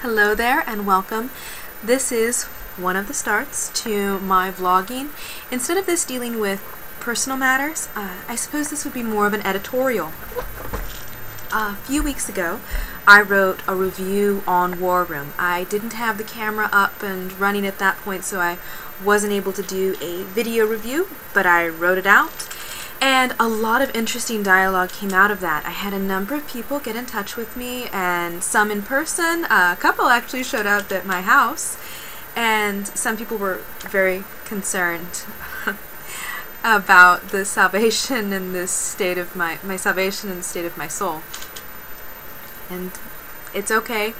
Hello there and welcome. This is one of the starts to my vlogging. Instead of this dealing with personal matters, I suppose this would be more of an editorial. A few weeks ago, I wrote a review on War Room. I didn't have the camera up and running at that point, so I wasn't able to do a video review, but I wrote it out. And a lot of interesting dialogue came out of that. I had a number of people get in touch with me, and some in person. A couple actually showed up at my house, and some people were very concerned about the salvation and the state of my salvation and the state of my soul. And it's okay.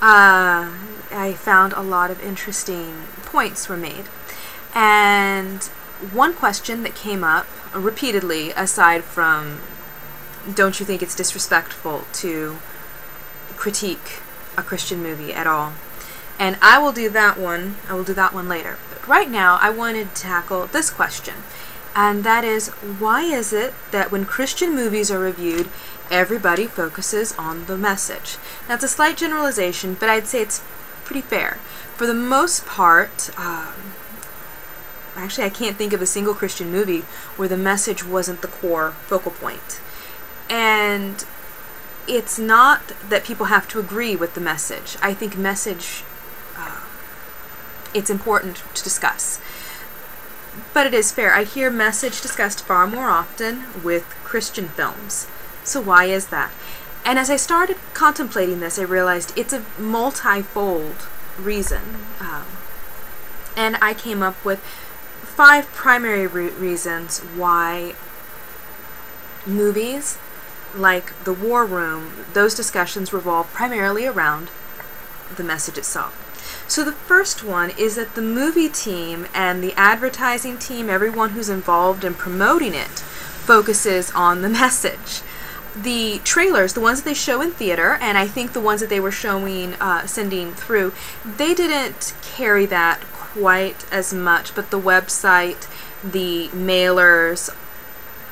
I found a lot of interesting points were made. And one question that came up repeatedly, aside from, don't you think it's disrespectful to critique a Christian movie at all? And I will do that one later. But right now I wanted to tackle this question, and that is, why is it that when Christian movies are reviewed, everybody focuses on the message? Now, it's a slight generalization, but I'd say it's pretty fair. For the most part, actually, I can't think of a single Christian movie where the message wasn't the core focal point. And it's not that people have to agree with the message. I think message, it's important to discuss. But it is fair. I hear message discussed far more often with Christian films. So why is that? And as I started contemplating this, I realized it's a multi-fold reason. And I came up with 5 primary reasons why movies like The War Room, those discussions revolve primarily around the message itself. So the first one is that the movie team and the advertising team, everyone who's involved in promoting it, focuses on the message. The trailers, the ones that they show in theater, and I think the ones that they were showing, sending through, they didn't carry that quite as much, but the website, the mailers,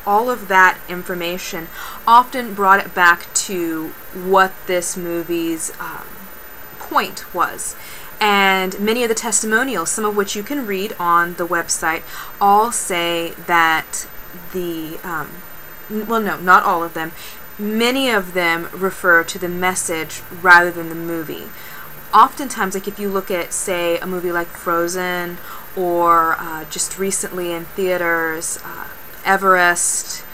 all of that information often brought it back to what this movie's point was. And many of the testimonials, some of which you can read on the website, all say that the, well, no, not all of them, many of them refer to the message rather than the movie. Oftentimes, like if you look at, say, a movie like Frozen, or just recently in theaters, Everest,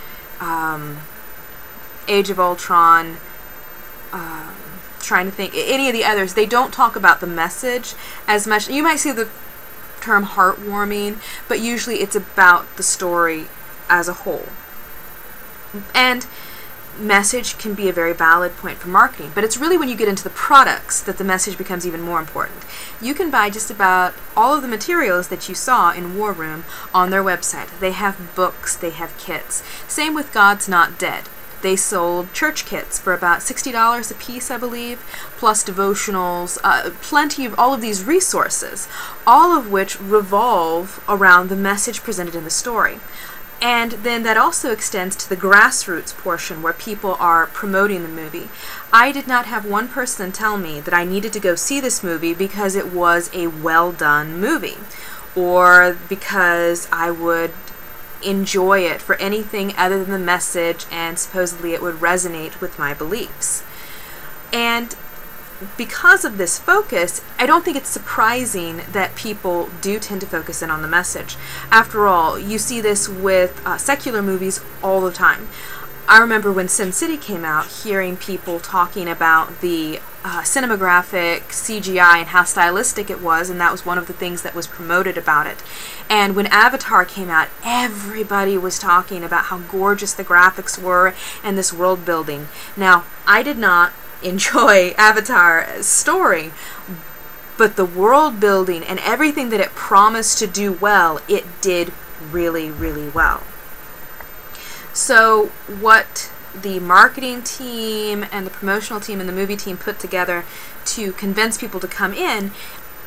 Age of Ultron, trying to think, any of the others, they don't talk about the message as much. You might see the term heartwarming, but usually it's about the story as a whole. And message can be a very valid point for marketing, but it's really when you get into the products that the message becomes even more important. You can buy just about all of the materials that you saw in War Room on their website. They have books, they have kits. Same with God's Not Dead. They sold church kits for about $60 a piece, I believe, plus devotionals, plenty of all of these resources, all of which revolve around the message presented in the story. And then that also extends to the grassroots portion where people are promoting the movie. I did not have one person tell me that I needed to go see this movie because it was a well-done movie, or because I would enjoy it for anything other than the message and supposedly it would resonate with my beliefs. And because of this focus, I don't think it's surprising that people do tend to focus in on the message. After all, you see this with secular movies all the time. I remember when Sin City came out, hearing people talking about the cinematographic CGI and how stylistic it was, and that was one of the things that was promoted about it. And when Avatar came out, everybody was talking about how gorgeous the graphics were and this world building. Now, I did not enjoy Avatar's story, but the world building and everything that it promised to do well, it did really, really well. So what the marketing team and the promotional team and the movie team put together to convince people to come in,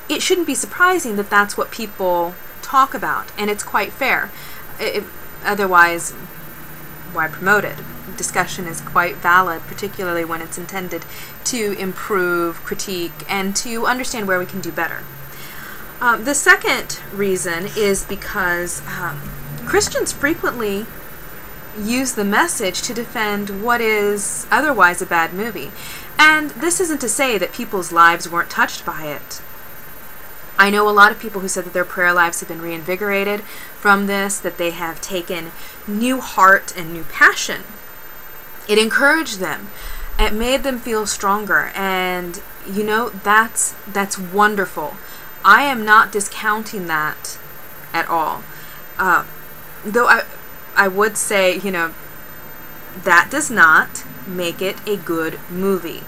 it shouldn't be surprising that that's what people talk about, and it's quite fair. Otherwise, why promote it? discussion is quite valid, particularly when it's intended to improve, critique, and to understand where we can do better. The second reason is because Christians frequently use the message to defend what is otherwise a bad movie. And this isn't to say that people's lives weren't touched by it. I know a lot of people who said that their prayer lives have been reinvigorated from this, that they have taken new heart and new passion. It encouraged them. It made them feel stronger. And, you know, that's wonderful. I am not discounting that at all. Though I would say, you know, that does not make it a good movie.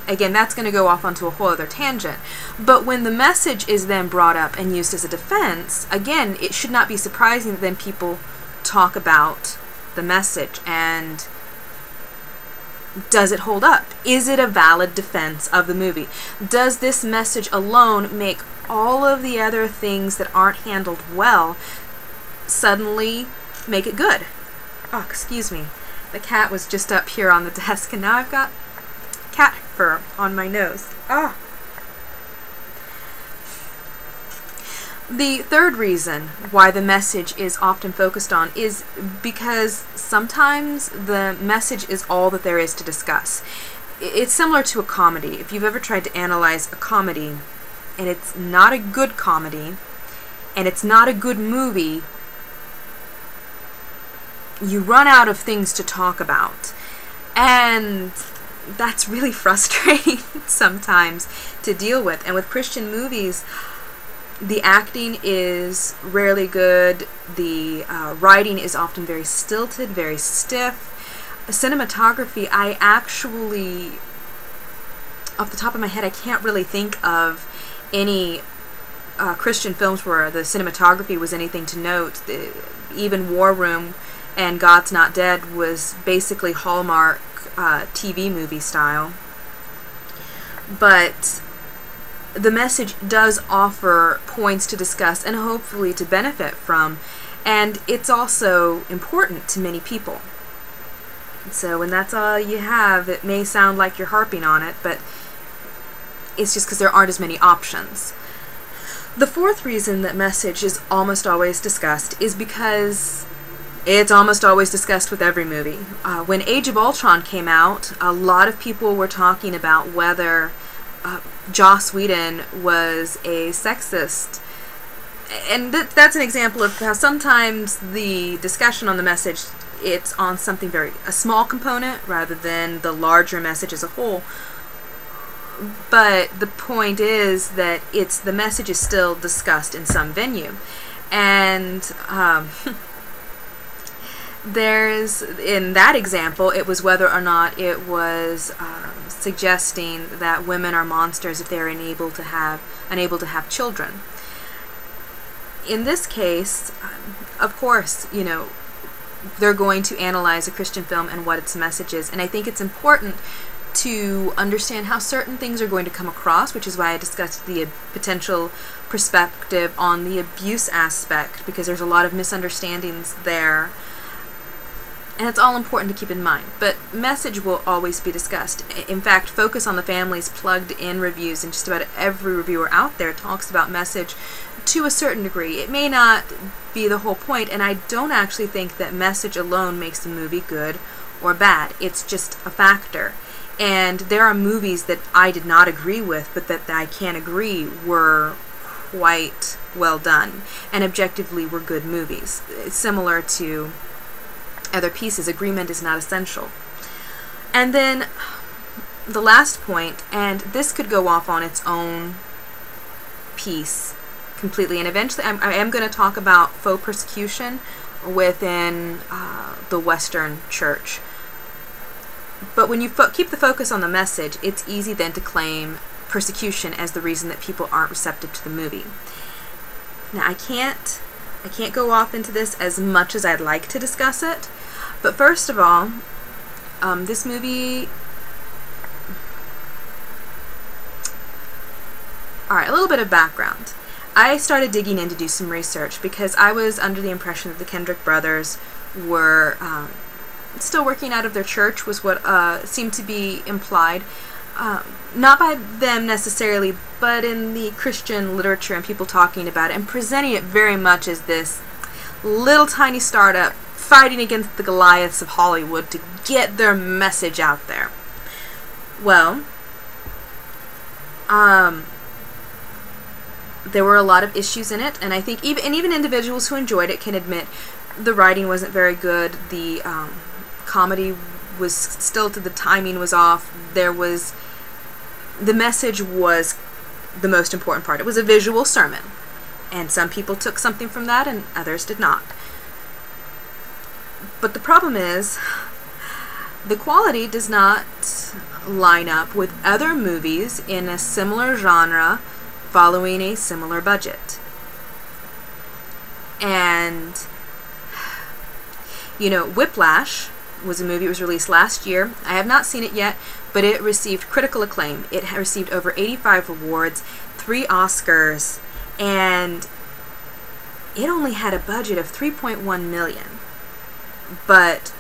Again, that's going to go off onto a whole other tangent. But when the message is then brought up and used as a defense, again, it should not be surprising that then people talk about the message and does it hold up? Is it a valid defense of the movie? Does this message alone make all of the other things that aren't handled well suddenly make it good? Oh, excuse me. The cat was just up here on the desk, and now I've got cat fur on my nose. Ah. The third reason why the message is often focused on is because sometimes the message is all that there is to discuss. It's similar to a comedy. If you've ever tried to analyze a comedy, and it's not a good comedy, and it's not a good movie, you run out of things to talk about. And that's really frustrating sometimes to deal with. And with Christian movies, the acting is rarely good. The writing is often very stilted, very stiff. Cinematography, I actually, off the top of my head, I can't really think of any Christian films where the cinematography was anything to note. Even War Room and God's Not Dead was basically Hallmark TV movie style. But the message does offer points to discuss and hopefully to benefit from, and it's also important to many people. So when that's all you have, it may sound like you're harping on it, but it's just because there aren't as many options. The fourth reason that message is almost always discussed is because it's almost always discussed with every movie. When Age of Ultron came out, a lot of people were talking about whether Joss Whedon was a sexist. And that's an example of how sometimes the discussion on the message, it's on something a small component rather than the larger message as a whole. But the point is that the message is still discussed in some venue. And in that example, it was whether or not it was suggesting that women are monsters if they're unable to have children. In this case, of course, you know, they're going to analyze a Christian film and what its message is, and I think it's important to understand how certain things are going to come across, which is why I discussed the potential perspective on the abuse aspect, because there's a lot of misunderstandings there. And it's all important to keep in mind. But message will always be discussed. In fact, Focus on the Family's plugged-in reviews, and just about every reviewer out there talks about message to a certain degree. It may not be the whole point, and I don't actually think that message alone makes the movie good or bad. It's just a factor. And there are movies that I did not agree with, but that I can agree were quite well done, and objectively were good movies. It's similar to other pieces. Agreement is not essential. And then the last point, and this could go off on its own piece completely, and eventually I am going to talk about faux persecution within the Western Church. But when you keep the focus on the message, it's easy then to claim persecution as the reason that people aren't receptive to the movie. Now I can't go off into this as much as I'd like to discuss it, but first of all, this movie... Alright, a little bit of background. I started digging in to do some research because I was under the impression that the Kendrick brothers were still working out of their church was what seemed to be implied. Not by them necessarily, but in the Christian literature and people talking about it and presenting it very much as this little tiny startup fighting against the Goliaths of Hollywood to get their message out there. Well, there were a lot of issues in it, and I think even individuals who enjoyed it can admit the writing wasn't very good. The comedy was stilted, the timing was off. The message was the most important part. It was a visual sermon, and some people took something from that and others did not. But the problem is, the quality does not line up with other movies in a similar genre following a similar budget. And, you know, Whiplash was a movie that was released last year. I have not seen it yet, but it received critical acclaim. It received over 85 awards, 3 Oscars, and it only had a budget of $3.1 million. But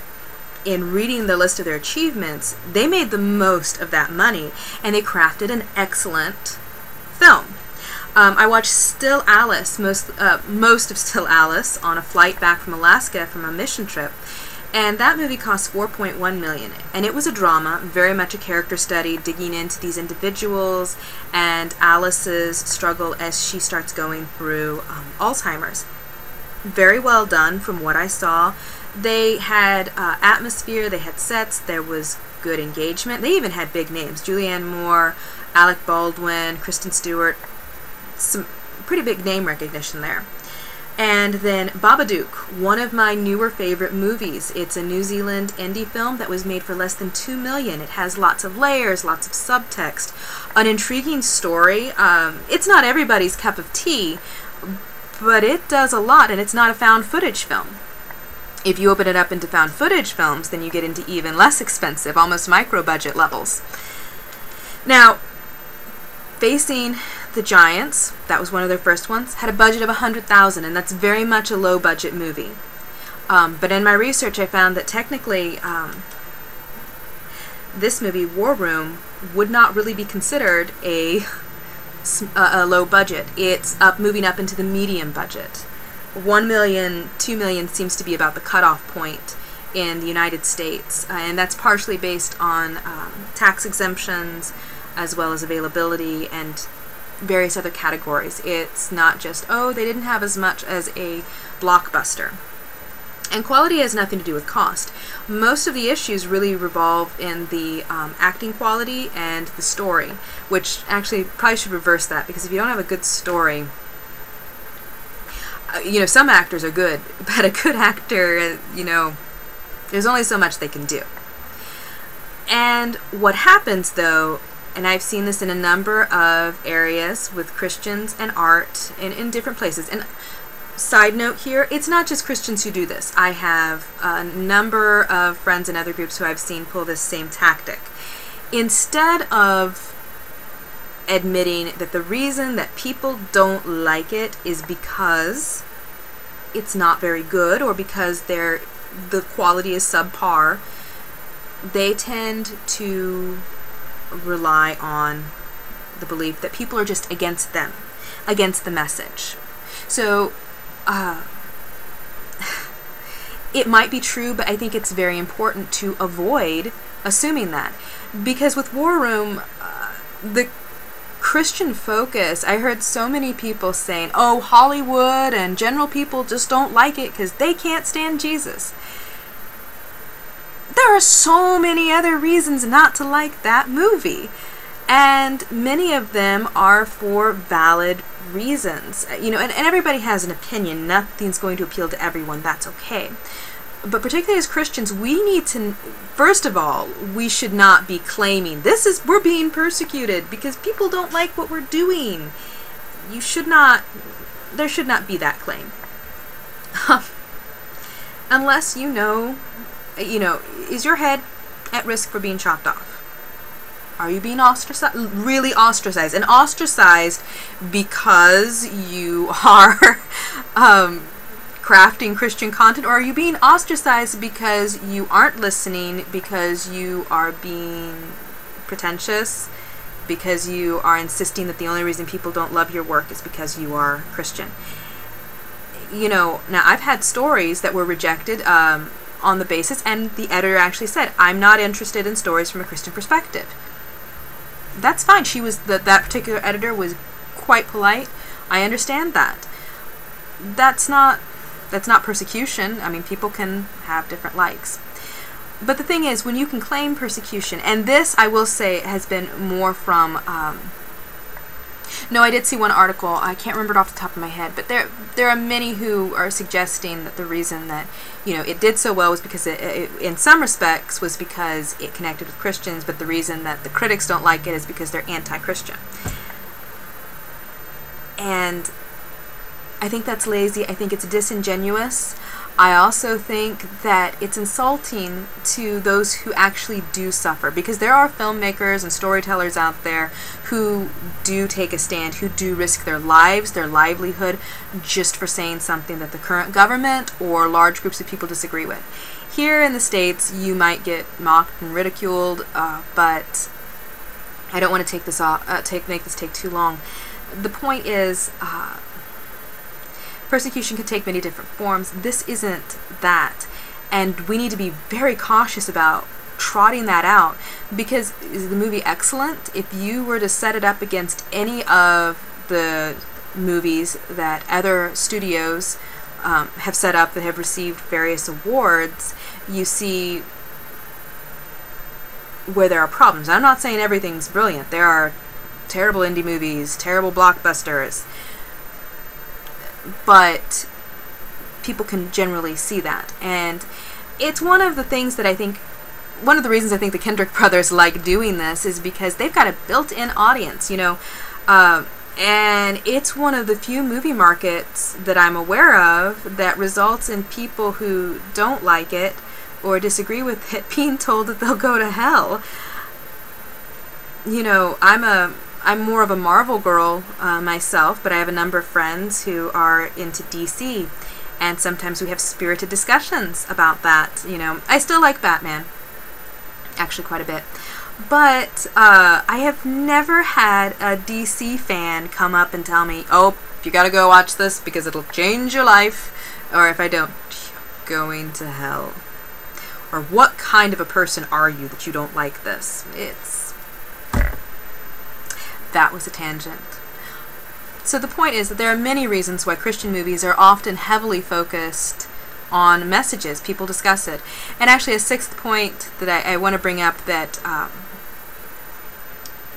in reading the list of their achievements, they made the most of that money, and they crafted an excellent film. I watched Still Alice, most of Still Alice, on a flight back from Alaska from a mission trip, and that movie cost $4.1 million, and it was a drama, very much a character study, digging into these individuals and Alice's struggle as she starts going through Alzheimer's. Very well done from what I saw. They had atmosphere, they had sets, there was good engagement. They even had big names. Julianne Moore, Alec Baldwin, Kristen Stewart, some pretty big name recognition there. And then Babadook, one of my newer favorite movies. It's a New Zealand indie film that was made for less than $2 million. It has lots of layers, lots of subtext, an intriguing story. It's not everybody's cup of tea, but it does a lot, and it's not a found footage film. If you open it up into found footage films, then you get into even less expensive, almost micro-budget levels. Now, Facing the Giants, that was one of their first ones, had a budget of $100,000, and that's very much a low-budget movie. But in my research, I found that technically this movie, War Room, would not really be considered a low budget. It's moving up into the medium budget. $1 million, $2 million seems to be about the cutoff point in the United States, and that's partially based on tax exemptions as well as availability and various other categories. It's not just, oh, they didn't have as much as a blockbuster. And quality has nothing to do with cost. Most of the issues really revolve in the acting quality and the story, which actually probably should reverse that, because if you don't have a good story, you know, some actors are good, but a good actor, you know, there's only so much they can do. And what happens, though, and I've seen this in a number of areas with Christians and art and in different places. And side note here, it's not just Christians who do this. I have a number of friends in other groups who I've seen pull this same tactic. Instead of admitting that the reason that people don't like it is because it's not very good or because the quality is subpar, they tend to rely on the belief that people are just against them, against the message. So it might be true, but I think it's very important to avoid assuming that, because with War Room, the Christian focus, I heard so many people saying, oh, Hollywood and general people just don't like it because they can't stand Jesus. There are so many other reasons not to like that movie, and many of them are for valid reasons. You know, and everybody has an opinion. Nothing's going to appeal to everyone. That's okay. But particularly as Christians, we need to, first of all, we should not be claiming we're being persecuted because people don't like what we're doing. There should not be that claim. Unless you know, is your head at risk for being chopped off? Are you being ostracized? Really ostracized. And ostracized because you are crafting Christian content, or are you being ostracized because you aren't listening, because you are being pretentious, because you are insisting that the only reason people don't love your work is because you are Christian? You know, now I've had stories that were rejected on the basis, and the editor actually said, I'm not interested in stories from a Christian perspective. That's fine. She was, that particular editor was quite polite. I understand that. That's not persecution. I mean, people can have different likes. But the thing is, when you can claim persecution, and this, I will say, has been more from, no, I did see one article, I can't remember it off the top of my head, but there are many who are suggesting that the reason that, you know, it did so well was because it in some respects, was because it connected with Christians, but the reason that the critics don't like it is because they're anti-Christian. And I think that's lazy. I think it's disingenuous. I also think that it's insulting to those who actually do suffer, because there are filmmakers and storytellers out there who do take a stand, who do risk their lives, their livelihood, just for saying something that the current government or large groups of people disagree with. Here in the States, you might get mocked and ridiculed, but I don't want to take this make this take too long. The point is, persecution can take many different forms. This isn't that. And we need to be very cautious about trotting that out, because is the movie excellent? If you were to set it up against any of the movies that other studios have set up that have received various awards, you see where there are problems. I'm not saying everything's brilliant. There are terrible indie movies, terrible blockbusters, but people can generally see that. And it's one of the things that I think, one of the reasons I think the Kendrick brothers like doing this is because they've got a built-in audience, you know, and it's one of the few movie markets that I'm aware of that results in people who don't like it or disagree with it being told that they'll go to hell. You know, I'm more of a Marvel girl myself, but I have a number of friends who are into DC, and sometimes we have spirited discussions about that. You know, I still like Batman, actually quite a bit, but I have never had a DC fan come up and tell me, oh, you gotta go watch this because it'll change your life, or if I don't, you're going to hell. Or what kind of a person are you that you don't like this? That was a tangent. So the point is that there are many reasons why Christian movies are often heavily focused on messages. People discuss it. And actually a sixth point that I want to bring up that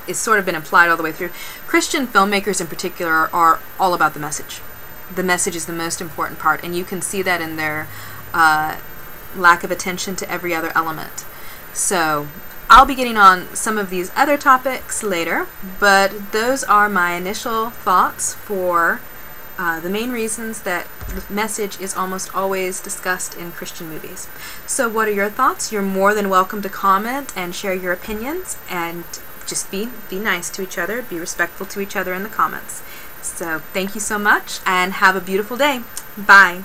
is sort of been implied all the way through. Christian filmmakers in particular are all about the message. The message is the most important part, and you can see that in their lack of attention to every other element. So I'll be getting on some of these other topics later, but those are my initial thoughts for the main reasons that the message is almost always discussed in Christian movies. So what are your thoughts? You're more than welcome to comment and share your opinions, and just be nice to each other, be respectful to each other in the comments. So thank you so much, and have a beautiful day. Bye.